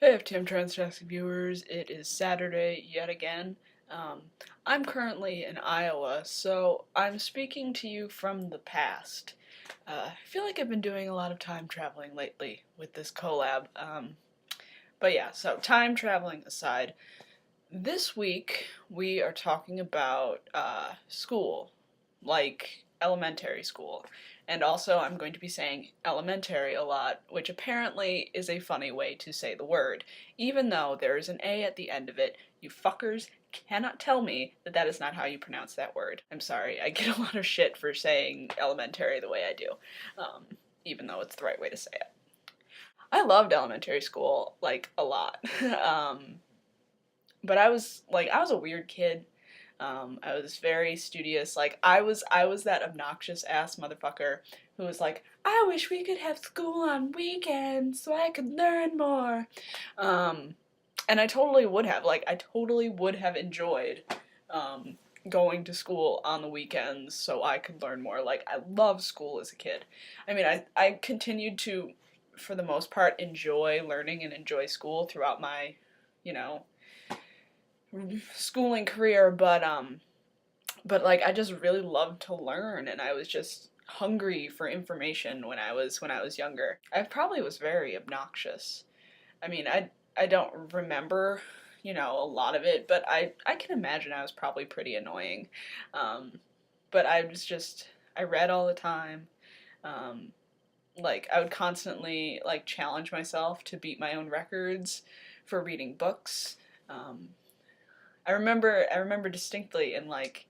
Hey, FTM Transtastic viewers, it is Saturday yet again. I'm currently in Iowa, so I'm speaking to you from the past. I feel like I've been doing a lot of time traveling lately with this collab. But yeah, so time traveling aside, this week we are talking about school, like elementary school. And also, I'm going to be saying elementary a lot, which apparently is a funny way to say the word. Even though there is an A at the end of it, you fuckers cannot tell me that that is not how you pronounce that word. I'm sorry, I get a lot of shit for saying elementary the way I do, even though it's the right way to say it. I loved elementary school, like, a lot. But I was a weird kid. I was very studious. Like I was that obnoxious ass motherfucker who was like, I wish we could have school on weekends so I could learn more. Um, and I totally would have. Like I totally would have enjoyed going to school on the weekends so I could learn more. Like I loved school as a kid. I mean, I continued to, for the most part, enjoy learning and enjoy school throughout my, you know, schooling career, but like I just really loved to learn and I was just hungry for information when I was younger. I probably was very obnoxious. I mean, I don't remember, a lot of it, but I can imagine I was probably pretty annoying. Um, but I read all the time. Um, like I would constantly like challenge myself to beat my own records for reading books. Um, I remember distinctly in like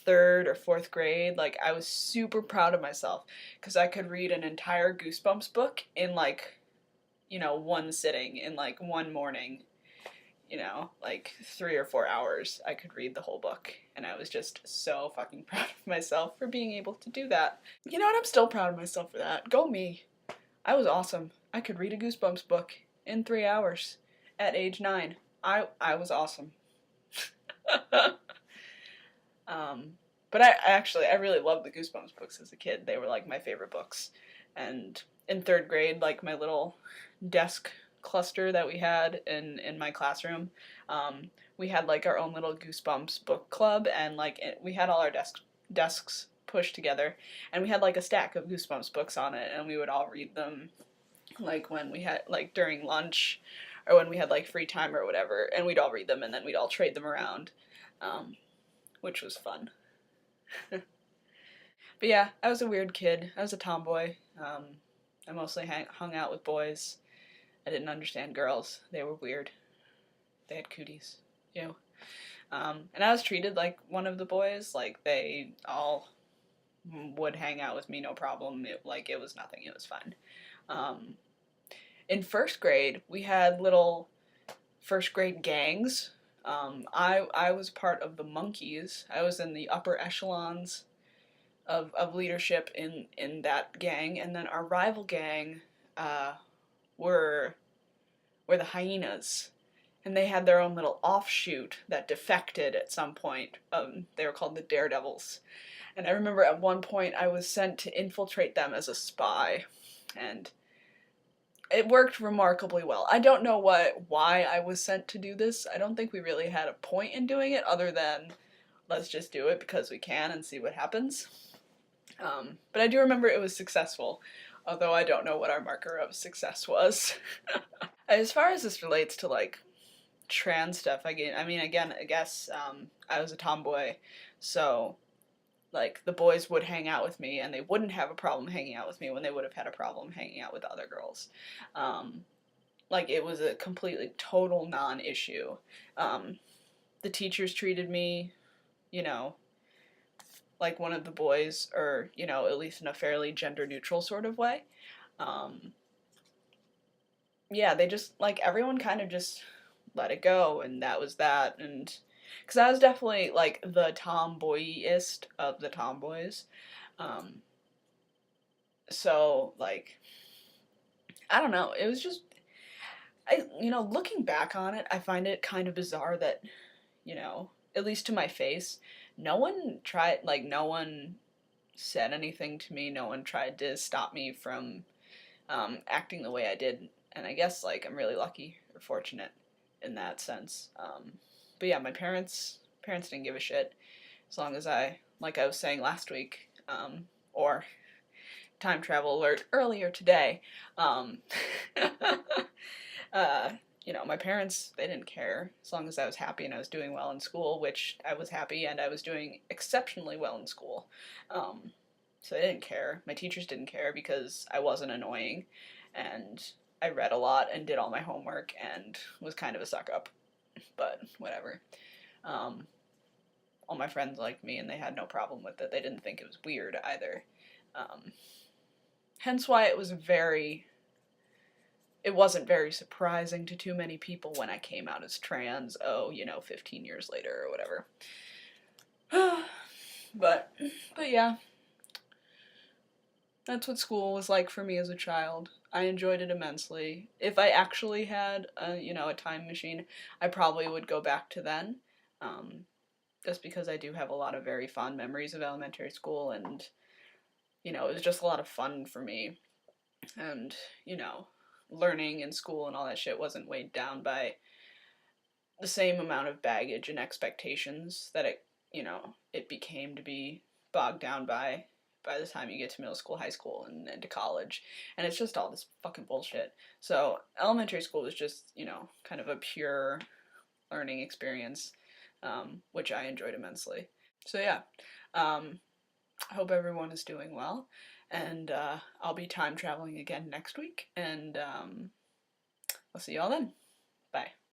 third or fourth grade, like I was super proud of myself because I could read an entire Goosebumps book in like, one sitting, in like one morning, like 3 or 4 hours. I could read the whole book, and I was just so fucking proud of myself for being able to do that. You know what? I'm still proud of myself for that. Go me. I was awesome. I could read a Goosebumps book in 3 hours at age 9. I was awesome. Um, but I really loved the Goosebumps books as a kid. They were like my favorite books. And in third grade, like my little desk cluster that we had in my classroom, we had like our own little Goosebumps book club, and like we had all our desks pushed together, and we had like a stack of Goosebumps books on it, and we would all read them like when we had like during lunch or when we had like free time or whatever, and we'd all read them and then we'd all trade them around. Um, which was fun. But yeah, I was a weird kid. I was a tomboy. I mostly hung out with boys. I didn't understand girls. They were weird. They had cooties. Ew. And I was treated like one of the boys. Like they all would hang out with me, no problem. It was nothing. It was fine. Um, in first grade, we had little first grade gangs. I was part of the monkeys. I was in the upper echelons of leadership in that gang, and then our rival gang uh, were were the hyenas, and they had their own little offshoot that defected at some point. They were called the Daredevils, and I remember at one point I was sent to infiltrate them as a spy, and it worked remarkably well. I don't know why I was sent to do this. I don't think we really had a point in doing it other than let's just do it because we can and see what happens. But I do remember it was successful, although I don't know what our marker of success was. As far as this relates to like trans stuff, I guess I was a tomboy, so like the boys would hang out with me and they wouldn't have a problem hanging out with me when they would have had a problem hanging out with other girls. Um, like it was a completely total non-issue. Um, the teachers treated me, you know, like one of the boys, or at least in a fairly gender neutral sort of way. Um, yeah, they just like everyone kind of just let it go, and that was that. And because I was definitely like the tomboyist of the tomboys, um, so like I don't know, it was just looking back on it, I find it kind of bizarre that at least to my face, no one said anything to me. No one tried to stop me from acting the way I did And I guess, like, I'm really lucky or fortunate in that sense. But yeah, my parents didn't give a shit as long as like I was saying last week, or time travel alert earlier today, um, uh, my parents, they didn't care as long as I was happy and I was doing well in school, which I was happy and I was doing exceptionally well in school. So they didn't care. My teachers didn't care because I wasn't annoying and I read a lot and did all my homework and was kind of a suck up, but whatever. Um, all my friends liked me and they had no problem with it. They didn't think it was weird either. Hence why it wasn't very surprising to too many people when I came out as trans, 15 years later or whatever. but yeah, that's what school was like for me as a child. I enjoyed it immensely. If I actually had a time machine, I probably would go back to then. Just because I do have a lot of very fond memories of elementary school, and it was just a lot of fun for me. And, learning in school and all that shit wasn't weighed down by the same amount of baggage and expectations that it became to be bogged down by the time you get to middle school, high school, and to college. And it's just all this fucking bullshit. So elementary school was just, kind of a pure learning experience, which I enjoyed immensely. So yeah, I hope everyone is doing well, and I'll be time traveling again next week, and I'll see y'all then. Bye.